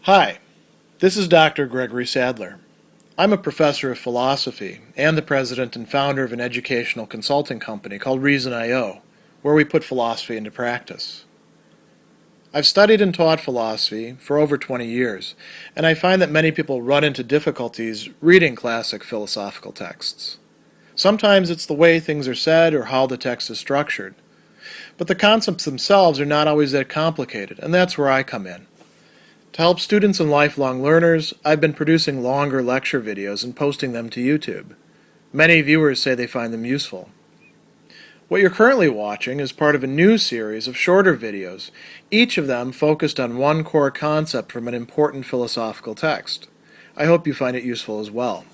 Hi, this is Dr. Gregory Sadler. I'm a professor of philosophy and the president and founder of an educational consulting company called Reason.io, where we put philosophy into practice. I've studied and taught philosophy for over 20 years, and I find that many people run into difficulties reading classic philosophical texts. Sometimes it's the way things are said or how the text is structured. But the concepts themselves are not always that complicated, and that's where I come in. To help students and lifelong learners, I've been producing longer lecture videos and posting them to YouTube. Many viewers say they find them useful. What you're currently watching is part of a new series of shorter videos, each of them focused on one core concept from an important philosophical text. I hope you find it useful as well.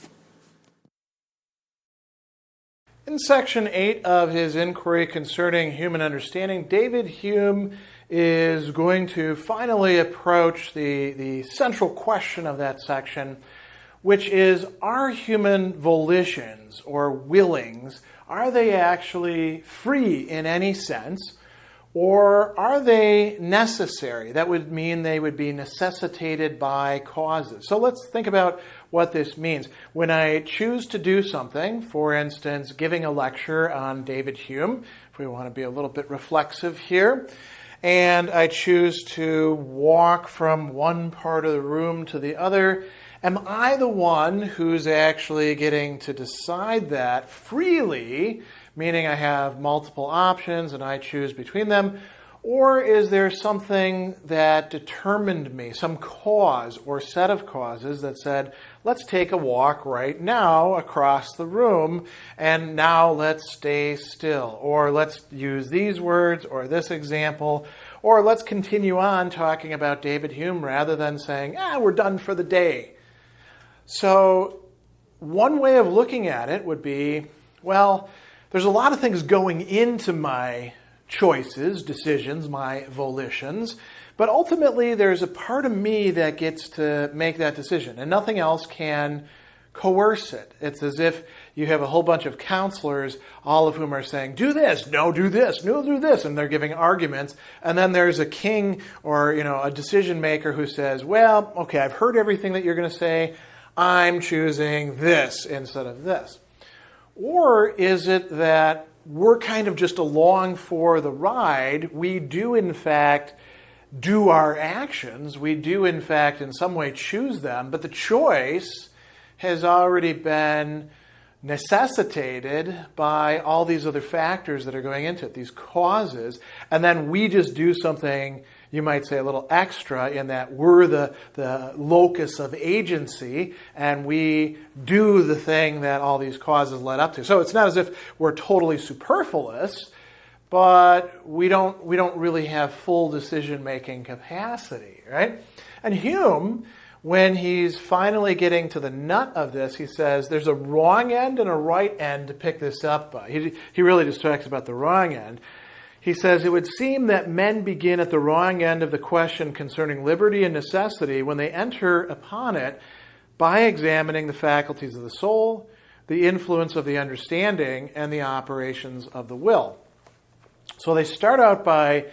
In Section 8 of his Enquiry Concerning Human Understanding, David Hume is going to finally approach the central question of that section, which is, are human volitions or willings, are they actually free in any sense, or are they necessary? That would mean they would be necessitated by causes. So let's think about what this means. When I choose to do something, for instance, giving a lecture on David Hume, if we want to be a little bit reflexive here, and I choose to walk from one part of the room to the other, am I the one who's actually getting to decide that freely, meaning I have multiple options and I choose between them, or is there something that determined me, some cause or set of causes that said, let's take a walk right now across the room, and now let's stay still, or let's use these words or this example, or let's continue on talking about David Hume rather than saying, we're done for the day. So one way of looking at it would be, well, there's a lot of things going into my choices, decisions, my volitions, but ultimately there's a part of me that gets to make that decision, and nothing else can coerce it. It's as if you have a whole bunch of counselors, all of whom are saying, do this, no, do this, no, do this, and they're giving arguments, and then there's a king or a decision maker who says, well, okay, I've heard everything that you're going to say, I'm choosing this instead of this. Or is it that we're kind of just along for the ride? We do, in fact, do our actions. We do, in fact, in some way choose them. But the choice has already been necessitated by all these other factors that are going into it, these causes. And then we just do something, you might say, a little extra in that we're the locus of agency, and we do the thing that all these causes led up to. So it's not as if we're totally superfluous, but we don't really have full decision-making capacity, right? And Hume, when he's finally getting to the nut of this, he says there's a wrong end and a right end to pick this up by. He really just talks about the wrong end. He says, it would seem that men begin at the wrong end of the question concerning liberty and necessity when they enter upon it by examining the faculties of the soul, the influence of the understanding, and the operations of the will. So they start out by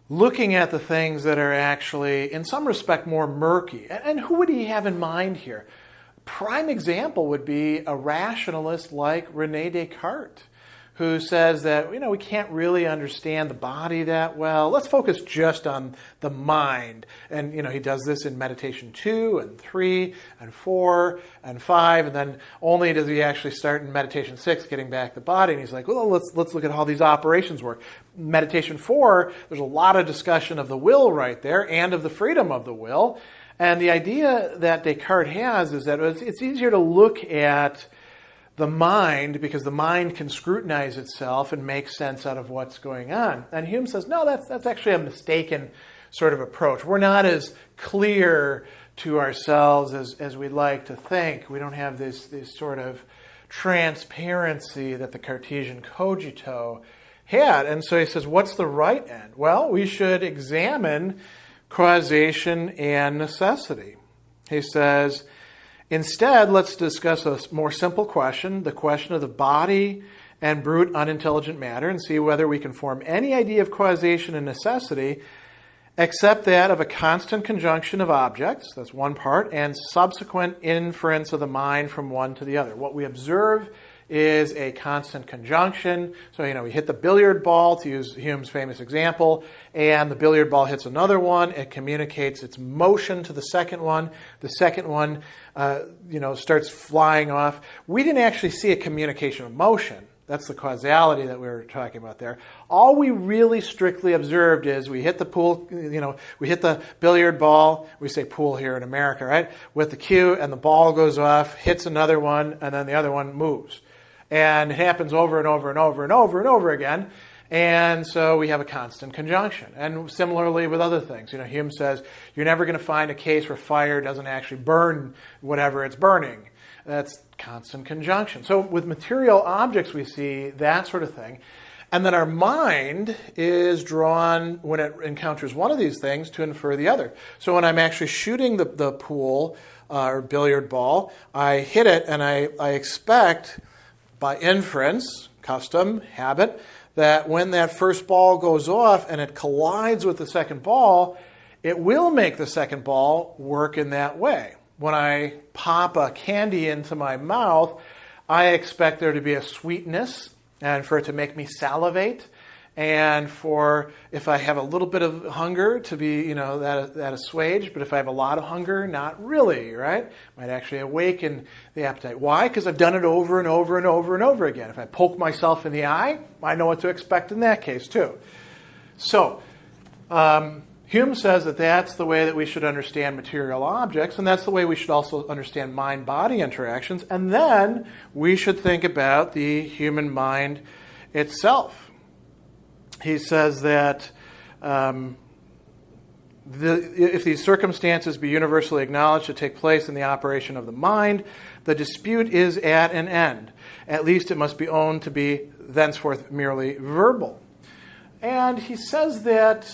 looking at the things that are actually, in some respect, more murky. And who would he have in mind here? Prime example would be a rationalist like René Descartes, who says that, we can't really understand the body that well. Let's focus just on the mind. And, he does this in Meditation 2 and 3 and 4 and 5, and then only does he actually start in Meditation 6, getting back the body. And he's like, well, let's look at how these operations work. Meditation 4, there's a lot of discussion of the will right there and of the freedom of the will. And the idea that Descartes has is that it's easier to look at the mind, because the mind can scrutinize itself and make sense out of what's going on. And Hume says, no, that's actually a mistaken sort of approach. We're not as clear to ourselves as we'd like to think. We don't have this sort of transparency that the Cartesian cogito had. And so he says, what's the right end? Well, we should examine causation and necessity. He says, instead, let's discuss a more simple question, the question of the body and brute unintelligent matter, and see whether we can form any idea of causation and necessity except that of a constant conjunction of objects, that's one part, and subsequent inference of the mind from one to the other. What we observe is a constant conjunction. So, we hit the billiard ball, to use Hume's famous example, and the billiard ball hits another one. It communicates its motion to the second one. The second one, starts flying off. We didn't actually see a communication of motion. That's the causality that we were talking about there. All we really strictly observed is we hit the pool, we hit the billiard ball. We say pool here in America, right? With the cue, and the ball goes off, hits another one, and then the other one moves. And it happens over and over and over and over and over again. And so we have a constant conjunction. And similarly with other things. Hume says you're never going to find a case where fire doesn't actually burn whatever it's burning. That's constant conjunction. So with material objects, we see that sort of thing. And then our mind is drawn, when it encounters one of these things, to infer the other. So when I'm actually shooting the pool or billiard ball, I hit it and I expect, by inference, custom, habit, that when that first ball goes off and it collides with the second ball, it will make the second ball work in that way. When I pop a candy into my mouth, I expect there to be a sweetness and for it to make me salivate, and for, if I have a little bit of hunger, to be, that assuaged. But if I have a lot of hunger, not really, right? Might actually awaken the appetite. Why? Because I've done it over and over and over and over again. If I poke myself in the eye, I know what to expect in that case too. So, Hume says that that's the way that we should understand material objects, and that's the way we should also understand mind-body interactions, and then we should think about the human mind itself. He says that if these circumstances be universally acknowledged to take place in the operation of the mind, the dispute is at an end. At least it must be owned to be thenceforth merely verbal. And he says that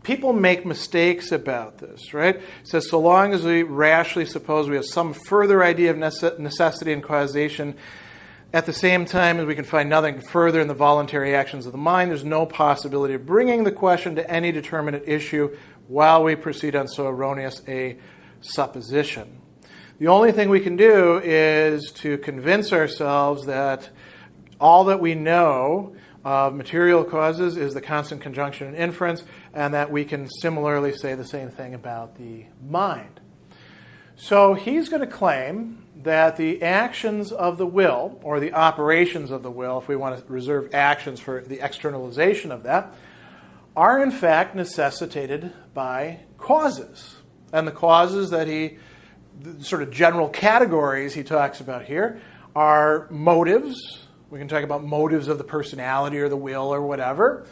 people make mistakes about this, right? He says, so long as we rashly suppose we have some further idea of necessity and causation, at the same time as we can find nothing further in the voluntary actions of the mind, there's no possibility of bringing the question to any determinate issue while we proceed on so erroneous a supposition. The only thing we can do is to convince ourselves that all that we know of material causes is the constant conjunction and inference, and that we can similarly say the same thing about the mind. So he's going to claim that the actions of the will, or the operations of the will, if we want to reserve actions for the externalization of that, are in fact necessitated by causes. And the causes that the sort of general categories he talks about here are motives. We can talk about motives of the personality or the will or whatever.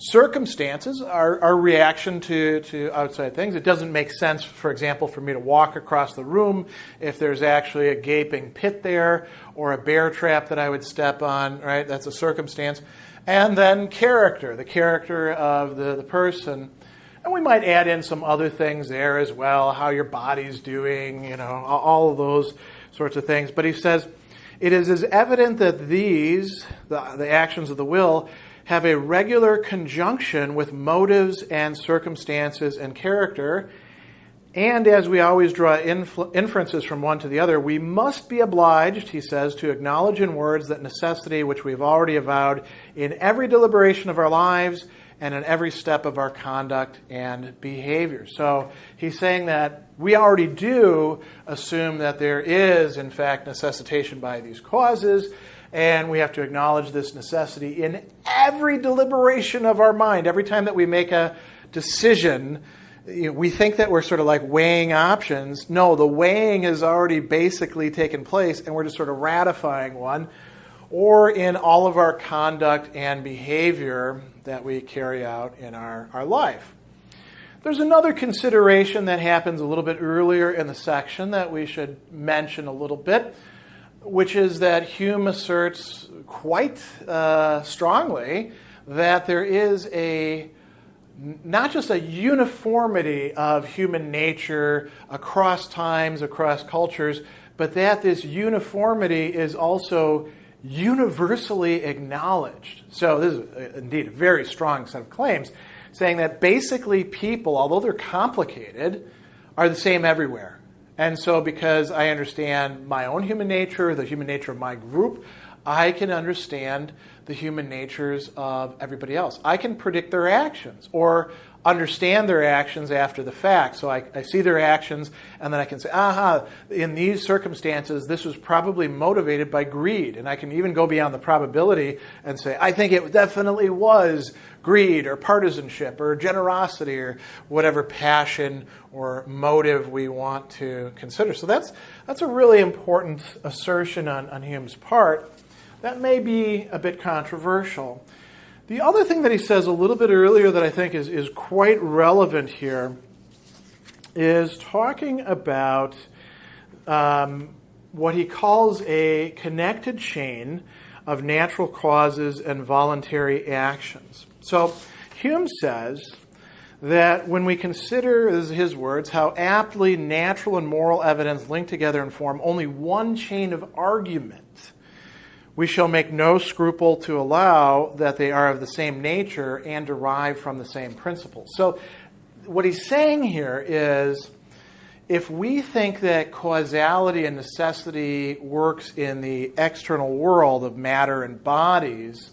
Circumstances are reaction to outside things. It doesn't make sense, for example, for me to walk across the room if there's actually a gaping pit there or a bear trap that I would step on, right? That's a circumstance. And then character, the character of the person. And we might add in some other things there as well, how your body's doing, all of those sorts of things. But he says, it is as evident that these, the actions of the will, have a regular conjunction with motives and circumstances and character. And as we always draw inferences from one to the other, we must be obliged, he says, to acknowledge in words that necessity which we've already avowed in every deliberation of our lives and in every step of our conduct and behavior. So he's saying that we already do assume that there is, in fact, necessitation by these causes, and we have to acknowledge this necessity in every deliberation of our mind. Every time that we make a decision, we think that we're sort of like weighing options. No, the weighing has already basically taken place, and we're just sort of ratifying one. Or in all of our conduct and behavior that we carry out in our life. There's another consideration that happens a little bit earlier in the section that we should mention a little bit, which is that Hume asserts quite strongly that there is not just a uniformity of human nature across times, across cultures, but that this uniformity is also universally acknowledged. So this is indeed a very strong set of claims. saying that basically people, although they're complicated, are the same everywhere. And so because I understand my own human nature, the human nature of my group, I can understand the human natures of everybody else. I can predict their actions or understand their actions after the fact. So I see their actions and then I can say, in these circumstances, this was probably motivated by greed. And I can even go beyond the probability and say, I think it definitely was greed or partisanship or generosity or whatever passion or motive we want to consider. So that's a really important assertion on Hume's part. That may be a bit controversial. The other thing that he says a little bit earlier that I think is quite relevant here is talking about what he calls a connected chain of natural causes and voluntary actions. So Hume says that when we consider, this is his words, how aptly natural and moral evidence link together and form only one chain of argument, we shall make no scruple to allow that they are of the same nature and derive from the same principles. So what he's saying here is, if we think that causality and necessity works in the external world of matter and bodies,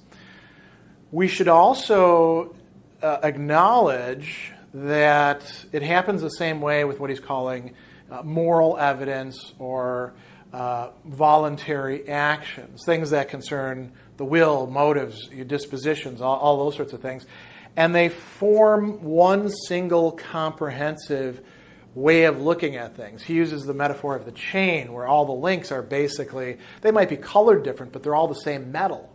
we should also acknowledge that it happens the same way with what he's calling moral evidence or voluntary actions, things that concern the will, motives, your dispositions, all those sorts of things. And they form one single comprehensive way of looking at things. He uses the metaphor of the chain, where all the links are basically, they might be colored different, but they're all the same metal,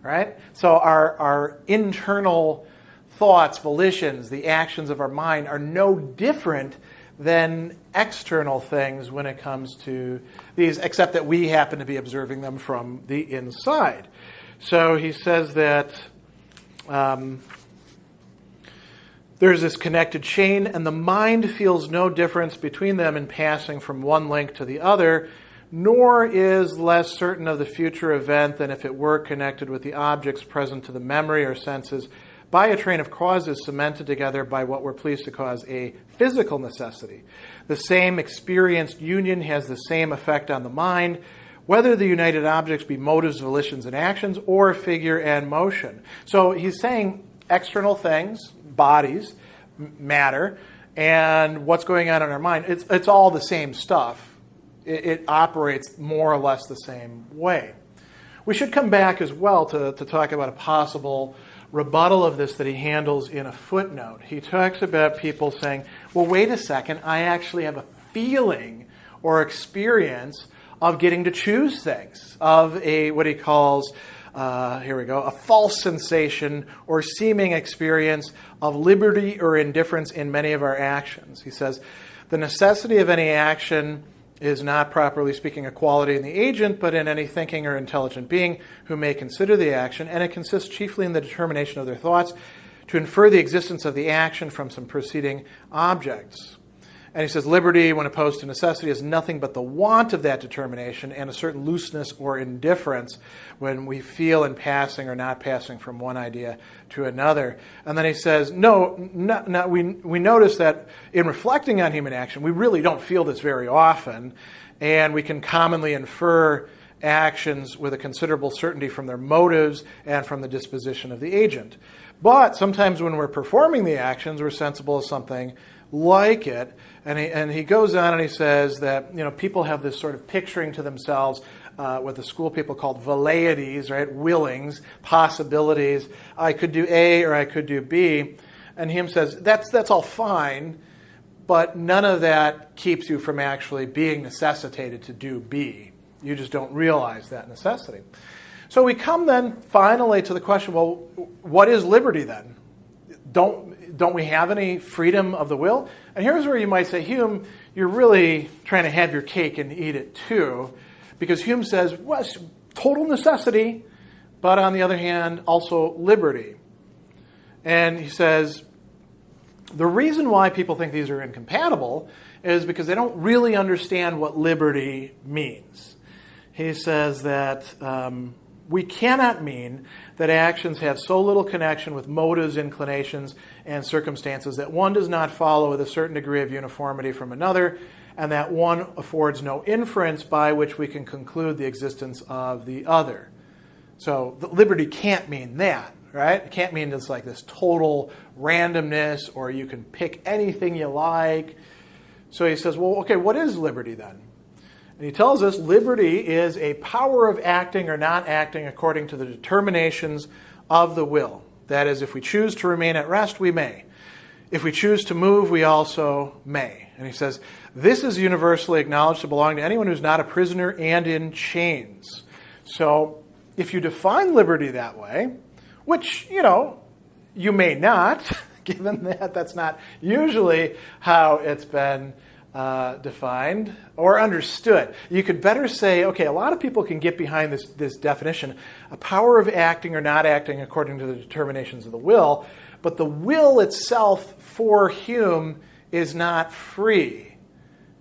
right? So our internal thoughts, volitions, the actions of our mind are no different than external things when it comes to these, except that we happen to be observing them from the inside. So he says that there's this connected chain, and the mind feels no difference between them in passing from one link to the other, nor is less certain of the future event than if it were connected with the objects present to the memory or senses by a train of causes cemented together by what we're pleased to cause a physical necessity. The same experienced union has the same effect on the mind, whether the united objects be motives, volitions, and actions, or figure and motion. So he's saying external things, bodies, matter, and what's going on in our mind, it's all the same stuff. It operates more or less the same way. We should come back as well to talk about a possible rebuttal of this that he handles in a footnote. He talks about people saying, well, wait a second, I actually have a feeling or experience of getting to choose things, of a, what he calls, a false sensation or seeming experience of liberty or indifference in many of our actions. He says, the necessity of any action is not, properly speaking, a quality in the agent, but in any thinking or intelligent being who may consider the action, and it consists chiefly in the determination of their thoughts to infer the existence of the action from some preceding objects. And he says, liberty, when opposed to necessity, is nothing but the want of that determination and a certain looseness or indifference when we feel in passing or not passing from one idea to another. And then he says, we notice that in reflecting on human action, we really don't feel this very often, and we can commonly infer actions with a considerable certainty from their motives and from the disposition of the agent. But sometimes when we're performing the actions, we're sensible of something like it. And he goes on and he says that, people have this sort of picturing to themselves what the school people called velleities, right? Willings, possibilities. I could do A or I could do B. And Hume says that's all fine, but none of that keeps you from actually being necessitated to do B. You just don't realize that necessity. So we come then finally to the question, well, what is liberty then? Don't we have any freedom of the will? And here's where you might say, Hume, you're really trying to have your cake and eat it too, because Hume says, well, total necessity, but on the other hand, also liberty. And he says, the reason why people think these are incompatible is because they don't really understand what liberty means. He says that we cannot mean that actions have so little connection with motives, inclinations, and circumstances that one does not follow with a certain degree of uniformity from another, and that one affords no inference by which we can conclude the existence of the other. So liberty can't mean that, right? It can't mean it's like this total randomness, or you can pick anything you like. So he says, well, okay, what is liberty then? And he tells us liberty is a power of acting or not acting according to the determinations of the will. That is, if we choose to remain at rest, we may. If we choose to move, we also may. And he says, this is universally acknowledged to belong to anyone who's not a prisoner and in chains. So if you define liberty that way, which, you may not, given that that's not usually how it's been defined or understood. You could better say, okay, a lot of people can get behind this definition, a power of acting or not acting according to the determinations of the will, but the will itself for Hume is not free.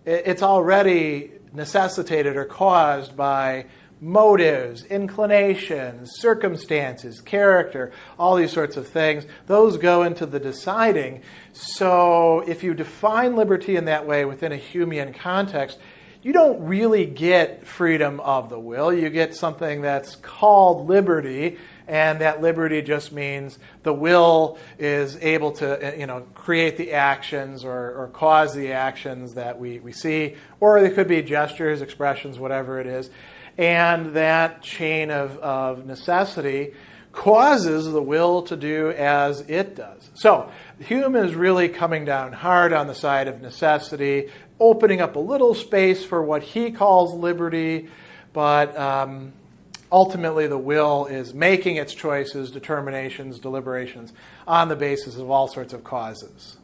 It's already necessitated or caused by motives, inclinations, circumstances, character, all these sorts of things. Those go into the deciding. So if you define liberty in that way within a Humean context, you don't really get freedom of the will. You get something that's called liberty, and that liberty just means the will is able to create the actions or cause the actions that we see, or they could be gestures, expressions, whatever it is. And that chain of necessity causes the will to do as it does. So Hume is really coming down hard on the side of necessity, opening up a little space for what he calls liberty, but ultimately the will is making its choices, determinations, deliberations on the basis of all sorts of causes.